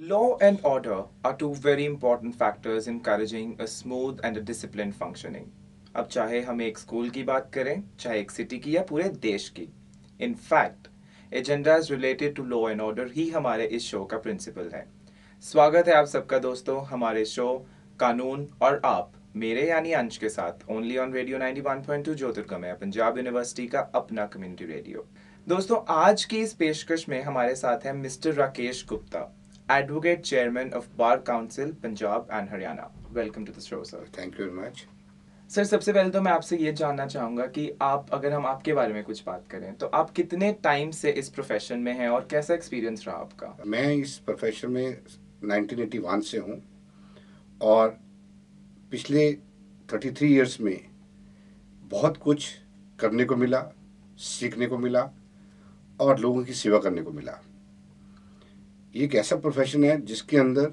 Law and order are two very important factors encouraging a smooth and a disciplined functioning. अब चाहे हम एक school की बात करें, चाहे एक सिटी की या पूरे देश की. In fact, agendas related to law and order ही हमारे इस शो का प्रिंसिपल है. स्वागत है आप सबका दोस्तों हमारे शो कानून और आप मेरे यानी अंश के साथ only on radio 91.2 Jyotirgamay Punjab university का अपना कम्युनिटी रेडियो. दोस्तों आज की इस पेशकश में हमारे साथ हैं mister Rakesh Gupta, advocate chairman of bar council Punjab and Haryana. Welcome to the show sir. Thank you very much. Sir सबसे पहले तो मैं आपसे ये जानना चाहूँगा कि आप अगर हम आपके बारे में कुछ बात करें तो आप कितने टाइम से इस प्रोफेशन में हैं और कैसा एक्सपीरियंस रहा आपका. मैं इस प्रोफेशन में 1981 से हूँ और पिछले 33 इयर्स में बहुत कुछ करने को मिला, सीखने को मिला और लोगों की सेवा करने को मिला। ये एक ऐसा प्रोफेशन है जिसके अंदर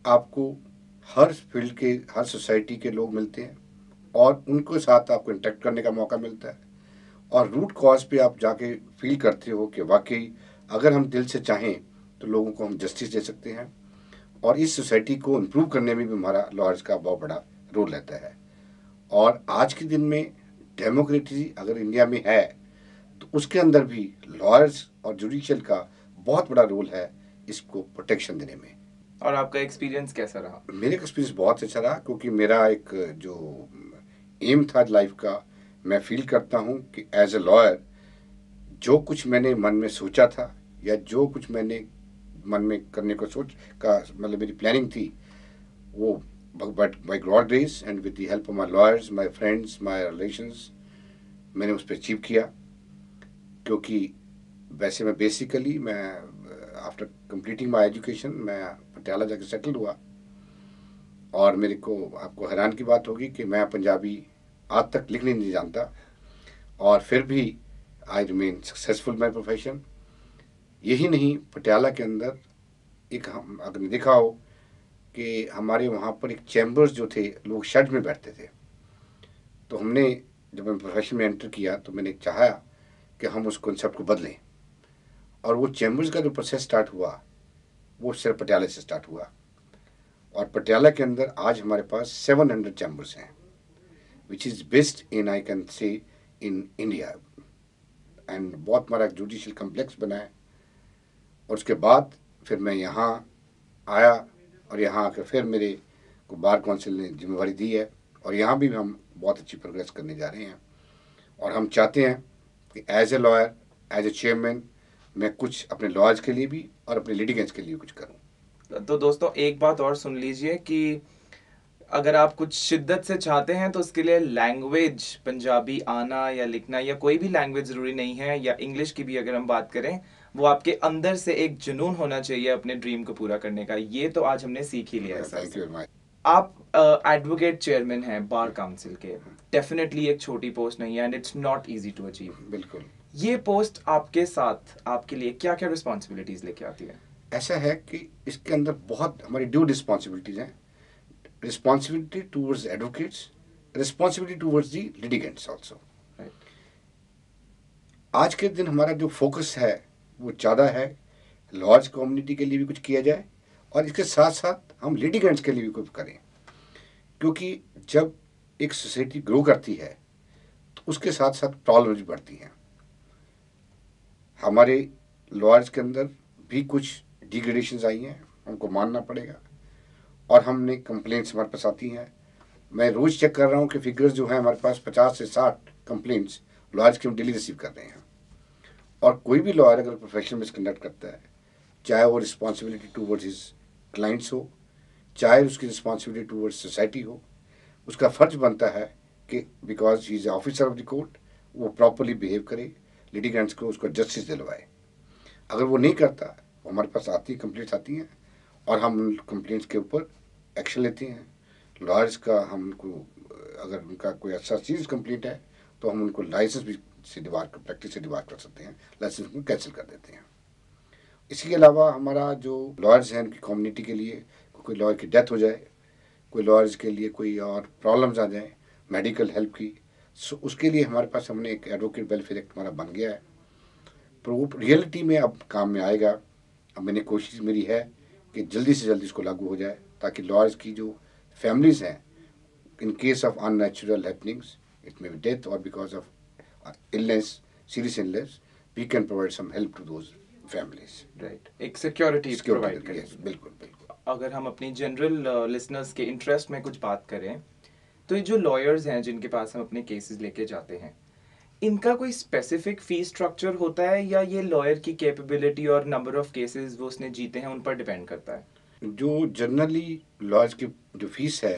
आपको हर फील्ड के, हर सोसाइटी के लोग मिलते हैं और उनके साथ आपको इंटरेक्ट करने का मौका मिलता है और रूट कॉज पे आप जाके फील करते हो कि वाकई अगर हम दिल से चाहें तो लोगों को हम जस्टिस दे सकते हैं और इस सोसाइटी को इम्प्रूव करने में भी हमारा लॉयर्स का बहुत बड़ा रोल रहता है। और आज के दिन में डेमोक्रेसी अगर इंडिया में है तो उसके अंदर भी लॉयर्स और जुडिशियल का बहुत बड़ा रोल है इसको प्रोटेक्शन देने में। और आपका एक्सपीरियंस कैसा रहा. मेरे एक्सपीरियंस बहुत अच्छा रहा क्योंकि मेरा एक जो एम था लाइफ का, मैं फील करता हूँ कि एज ए लॉयर जो कुछ मैंने मन में सोचा था या जो कुछ मैंने मन में करने को सोच का मतलब मेरी प्लानिंग थी वो by God grace and with the help of my lawyers, my friends, my relations मैंने उस पर अचीव किया। क्योंकि वैसे मैं बेसिकली मैं आफ्टर कंप्लीटिंग माय एजुकेशन मैं पटियाला जाके सेटल हुआ और मेरे को आपको हैरान की बात होगी कि मैं पंजाबी आज तक लिखने नहीं जानता और फिर भी I remain successful my profession. यही नहीं, पटियाला के अंदर एक हम अगर देखा हो कि हमारे वहाँ पर एक चैम्बर्स जो थे, लोग शेड में बैठते थे, तो हमने जब मैं प्रोफेशन में एंटर किया तो मैंने चाहा कि हम उस कॉन्सेप्ट को बदलें और वो चैम्बर्स का जो प्रोसेस स्टार्ट हुआ वो सिर्फ पटियाला से स्टार्ट हुआ और पटियाला के अंदर आज हमारे पास 700 चैम्बर्स हैं which is best in I can say in India and बहुत हमारा जुडिशियल कम्प्लेक्स बना है। और उसके बाद फिर मैं यहाँ आया और यहाँ आकर फिर मेरे को बार काउंसिल ने जिम्मेवारी दी है और यहाँ भी हम बहुत अच्छी प्रोग्रेस करने जा रहे हैं और हम चाहते हैं कि as a lawyer, as a chairman मैं कुछ अपने लॉयर्स के लिए भी और अपने लिटिगेंट्स के लिए कुछ करूँ। तो दोस्तों एक बात और सुन लीजिए कि अगर आप कुछ शिद्दत से चाहते हैं तो उसके लिए लैंग्वेज पंजाबी आना या लिखना या कोई भी लैंग्वेज ज़रूरी नहीं है, या इंग्लिश की भी अगर हम बात करें, वो आपके अंदर से एक जुनून होना चाहिए अपने ड्रीम को पूरा करने का. ये तो आज हमने सीख ही लिया है सर थैंक यू से. Very much. आप एडवोकेट चेयरमैन हैं बार काउंसिल के. डेफिनेटली एक छोटी पोस्ट नहीं है and it's not easy to achieve. बिल्कुल। ये पोस्ट आपके साथ आपके लिए क्या क्या रिस्पॉन्सिबिलिटीज लेके आती है. ऐसा है कि इसके अंदर बहुत हमारी ड्यू रिस्पॉन्सिबिलिटीज़ हैं। Responsibility towards advocates, responsibility towards the litigants also. आज के दिन हमारा जो फोकस है वो ज़्यादा है लॉयर्स कम्युनिटी के लिए भी कुछ किया जाए और इसके साथ साथ हम लिटिगेंट्स के लिए भी कुछ करें। क्योंकि जब एक सोसाइटी ग्रो करती है तो उसके साथ साथ प्रॉब्लम्स भी बढ़ती हैं। हमारे लॉयर्स के अंदर भी कुछ डिग्रेडेशंस आई हैं, हमको मानना पड़ेगा और हमने कंप्लेंट्स हमारे पास आती हैं। मैं रोज़ चेक कर रहा हूँ कि फिगर्स जो हैं हमारे पास 50 से 60 कंप्लेंट्स लॉयर्स की हम डेली रिसीव कर रहे हैं। और कोई भी लॉयर अगर प्रोफेशनल मिसकंडक्ट करता है, चाहे वो रिस्पॉन्सिबिलिटी टूवर्ड्स हिज क्लाइंट्स हो, चाहे उसकी रिस्पॉन्सिबिलिटी टूवर्ड्स सोसाइटी हो, उसका फ़र्ज बनता है कि because he is officer of the court वो प्रॉपरली बिहेव करे, लिटिगेंट्स को उसको जस्टिस दिलवाए। अगर वो नहीं करता, वो हमारे पास आती कंप्लेंट्स आती हैं और हम उन कंप्लेंट्स के ऊपर एक्शन लेते हैं। लॉयर्स का हम उनको अगर उनका कोई अच्छा सीरियस कंप्लेंट है तो हम उनको लाइसेंस भी से डिबार कर, प्रैक्टिस से डिबार कर सकते हैं, लाइसेंस को कैंसिल कर देते हैं। इसके अलावा हमारा जो लॉयर्स हैं उनकी कम्युनिटी के लिए कोई लॉयर की डेथ हो जाए, कोई लॉयर्स के लिए कोई और प्रॉब्लम्स आ जाए मेडिकल हेल्प की, सो उसके लिए हमारे पास हमने एक एडवोकेट वेलफेयर एक्ट हमारा बन गया है। पर वो रियलिटी में अब काम में आएगा। अब मैंने कोशिश मेरी है कि जल्दी से जल्दी इसको लागू हो जाए, ताकि लॉयर्स की जो फैमिलीज हैं, in case of unnatural happenings, it may be death और because of illness, serious illness, we can provide some help to those families. Right, एक सिक्योरिटी प्रोवाइड सिक्योरिटी, यस, करेंगे। बिल्कुल बिल्कुल। अगर हम अपनी जनरल लिसनर्स के इंटरेस्ट में कुछ बात करें, तो ये जो लॉयर्स हैं जिनके पास हम अपने केसेस लेके जाते हैं, इनका कोई स्पेसिफिक फी स्ट्रक्चर होता है, या ये लॉयर की कैपेबिलिटी और नंबर ऑफ केसेस वो उसने जीते हैं उन पर डिपेंड करता है? जो जनरली लॉयर्स की जो फीस है,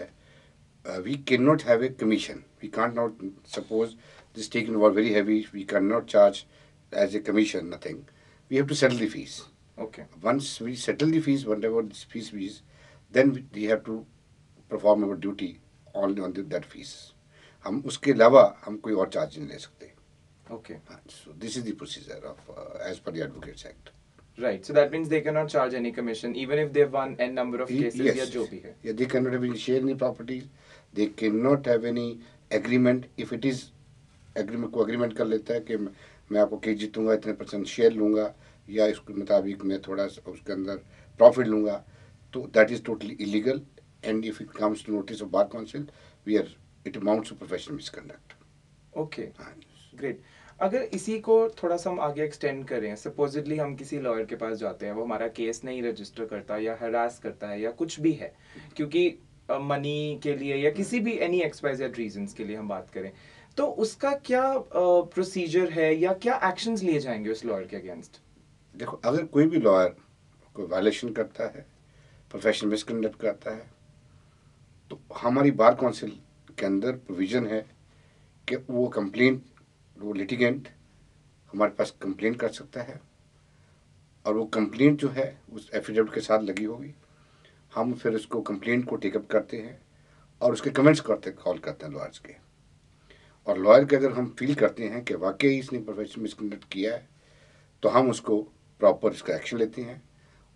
we cannot have a commission. We can't not suppose this taken was very heavy. We cannot charge as a commission, nothing. We have to settle the fees. Okay, Once we settle the fees, whatever this fees is, then we have to perform our duty on that fees. हम उसके अलावा हम कोई और charge नहीं ले सकते। Okay, So this is the procedure of as per the Advocates Act. Right, so that means they can not charge any commission even if they won an number of cases, या जो भी है। Yeah, they cannot have any share in the properties. They cannot have any agreement. If it is agreement, को agreement कर लेता है कि मैं आपको केस जीतूंगा, इतने % शेयर लूंगा, या इसके मुताबिक मैं थोड़ा उसके अंदर प्रॉफिट लूंगा, तो that is totally illegal. And if it comes to notice of bar council, we are it amounts to professional misconduct. Okay, great. अगर इसी को थोड़ा सा हम आगे एक्सटेंड करें, सपोजिटली हम किसी लॉयर के पास जाते हैं, वो हमारा केस नहीं रजिस्टर करता या हरास करता है या कुछ भी है, क्योंकि मनी के लिए या किसी भी एनी एक्सवाइजेड रीजंस के लिए हम बात करें, तो उसका क्या प्रोसीजर है या क्या एक्शंस लिए जाएंगे उस लॉयर के अगेंस्ट? देखो, अगर कोई भी लॉयर कोई वायलेशन करता है, प्रोफेशनल मिसकंडक्ट करता है, तो हमारी बार काउंसिल के अंदर प्रोविज़न है कि वो लिटिगेंट हमारे पास कंप्लेंट कर सकता है, और वो कंप्लेंट जो है उस एफिडेविट के साथ लगी होगी। हम फिर उसको कंप्लेंट को टेकअप करते हैं और उसके कमेंट्स कॉल करते हैं लॉयर्स के। और लॉयर के अगर हम फील करते हैं कि वाकई इसने प्रोफेशनल मिसकंडक्ट किया है, तो हम उसको प्रॉपर इसका एक्शन लेते हैं।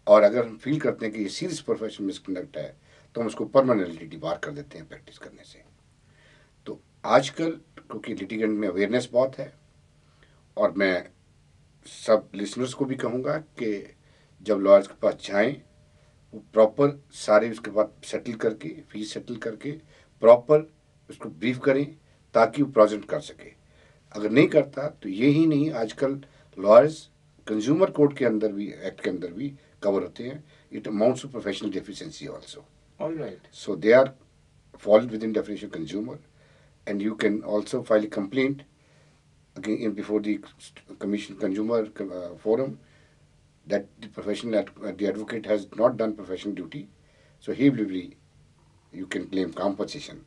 और अगर हम फील करते हैं कि ये सीरियस प्रोफेशनल मिसकंडक्ट है, तो हम उसको परमानेंटली डिबार कर देते हैं प्रैक्टिस करने से। तो आजकल क्योंकि लिटिगेंट में अवेयरनेस बहुत है, और मैं सब लिसनर्स को भी कहूँगा कि जब लॉयर्स के पास जाएं, वो प्रॉपर सारे उसके बाद सेटल करके, फीस सेटल करके प्रॉपर उसको ब्रीफ करें, ताकि वो प्रेजेंट कर सके। अगर नहीं करता तो ये ही नहीं, आजकल लॉयर्स कंज्यूमर कोर्ट के अंदर भी, एक्ट के अंदर भी कवर होते हैं। It amounts to professional deficiency also. Alright, So they are fall within definition of consumer, and you can also file a complaint again before the commission consumer forum that the advocate has not done professional duty, so he will be, you can claim compensation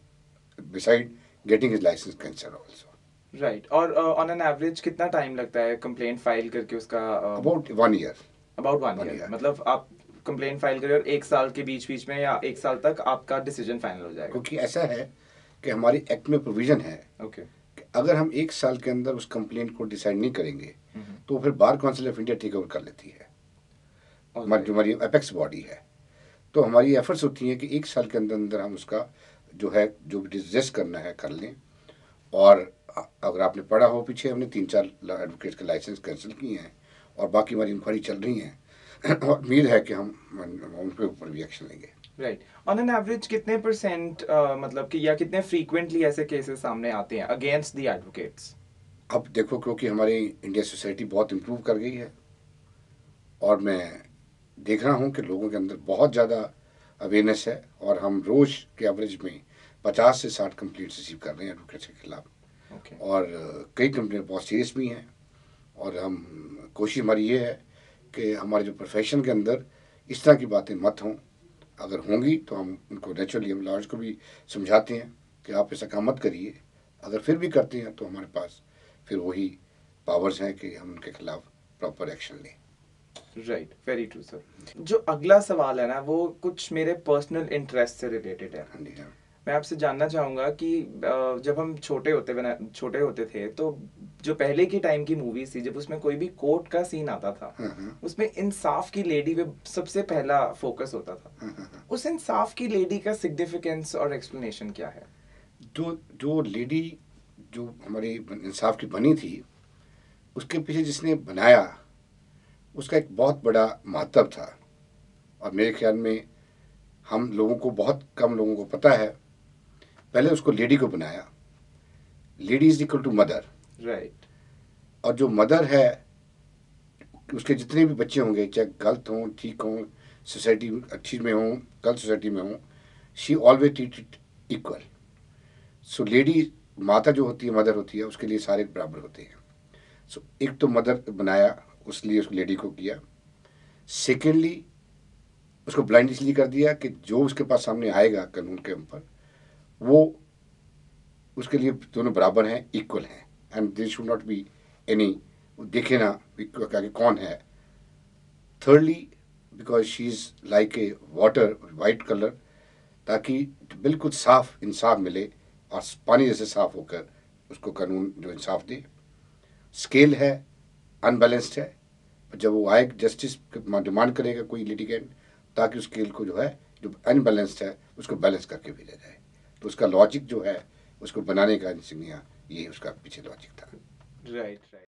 beside getting his license cancelled also. Right. और on an average कितना time लगता है complaint file करके उसका? About 1 year. About one One year, year. मतलब आप complaint file करें और 1 साल के बीच बीच में या 1 साल तक आपका डिसीजन फाइनल हो जाएगा? क्योंकि ऐसा है कि हमारी एक्ट में प्रोविजन है ओके, कि अगर हम 1 साल के अंदर उस कंप्लेंट को डिसाइड नहीं करेंगे, तो फिर bar council of India take over कर लेती है, जो हमारी अपेक्स बॉडी है। तो हमारी एफर्ट्स होती हैं कि 1 साल के अंदर अंदर हम उसका जो है, जो भी डिस्कस करना है कर लें। और अगर आपने पढ़ा हो, पीछे हमने 3-4 एडवोकेट्स के लाइसेंस कैंसिल किए हैं, और बाकी हमारी इंक्वायरी चल रही है, और उम्मीद है कि हम उनके ऊपर भी एक्शन लेंगे। राइट। ऑन एन एवरेज कितने परसेंट मतलब कि या कितने फ्रीक्वेंटली ऐसे केसेस सामने आते हैं अगेंस्ट द एडवोकेट्स? अब देखो, क्योंकि हमारी इंडिया सोसाइटी बहुत इम्प्रूव कर गई है, और मैं देख रहा हूँ कि लोगों के अंदर बहुत ज़्यादा अवेयरनेस है, और हम रोज़ के एवरेज में 50 से 60 कंप्लेंट्स रिसीव कर रहे हैं एडवोकेट्स के खिलाफ। ओके, और कई कंप्लेंट बहुत सीरियस भी हैं, और हम कोशिश हमारी ये है कि हमारे जो प्रोफेशन के अंदर इस तरह की बातें मत हों। अगर होंगी तो हम उनको नेचुरली, हम लॉयर्स को भी समझाते हैं कि आप ऐसा काम मत करिए। अगर फिर भी करते हैं तो हमारे पास फिर वही पावर्स हैं कि हम उनके खिलाफ प्रॉपर एक्शन लें। Right, very true sir. जो अगला सवाल है ना, वो कुछ मेरे पर्सनल इंटरेस्ट से रिलेटेड है। हाँ जी, हाँ। मैं आपसे जानना चाहूँगा कि जब हम छोटे होते थे, तो जो पहले की टाइम की मूवीज थी, जब उसमें कोई भी कोर्ट का सीन आता था, उसमें इंसाफ की लेडी पे सबसे पहला फोकस होता था। उस इंसाफ की लेडी का सिग्निफिकेंस और एक्सप्लेनेशन क्या है? जो लेडी जो हमारी इंसाफ की बनी थी, उसके पीछे जिसने बनाया, उसका एक बहुत बड़ा महत्व था। और मेरे ख्याल में हम लोगों को, बहुत कम लोगों को पता है, पहले उसको लेडी को बनाया। Lady is equal to mother. Right. और जो मदर है, उसके जितने भी बच्चे होंगे, चाहे गलत हों ठीक हों, सोसाइटी अच्छी में हों गलत सोसाइटी में हों, she always treated equal. So lady, माता जो होती है, मदर होती है, उसके लिए सारे बराबर होते हैं। सो एक तो मदर बनाया, उसलिए उस लेडी को किया। सेकेंडली, उसको ब्लाइंड इसलिए कर दिया कि जो उसके पास सामने आएगा कानून के ऊपर, वो उसके लिए दोनों बराबर हैं, इक्वल हैं, and there should not be any, देखे ना कि कौन है। thirdly, because she is like a water, white colour, ताकि बिल्कुल साफ इंसाफ मिले और पानी जैसे साफ होकर उसको कानून जो इंसाफ दे। स्केल है, अनबैलेंस्ड है, जब वो आए जस्टिस डिमांड करेगा कोई लिटिगेंट, ताकि उस स्केल को जो है, जो अनबैलेंस्ड है, उसको बैलेंस करके भेजा जाए। तो उसका लॉजिक जो है, उसको बनाने का इंसिग्निया, ये उसका पीछे लॉजिक था। Right, right.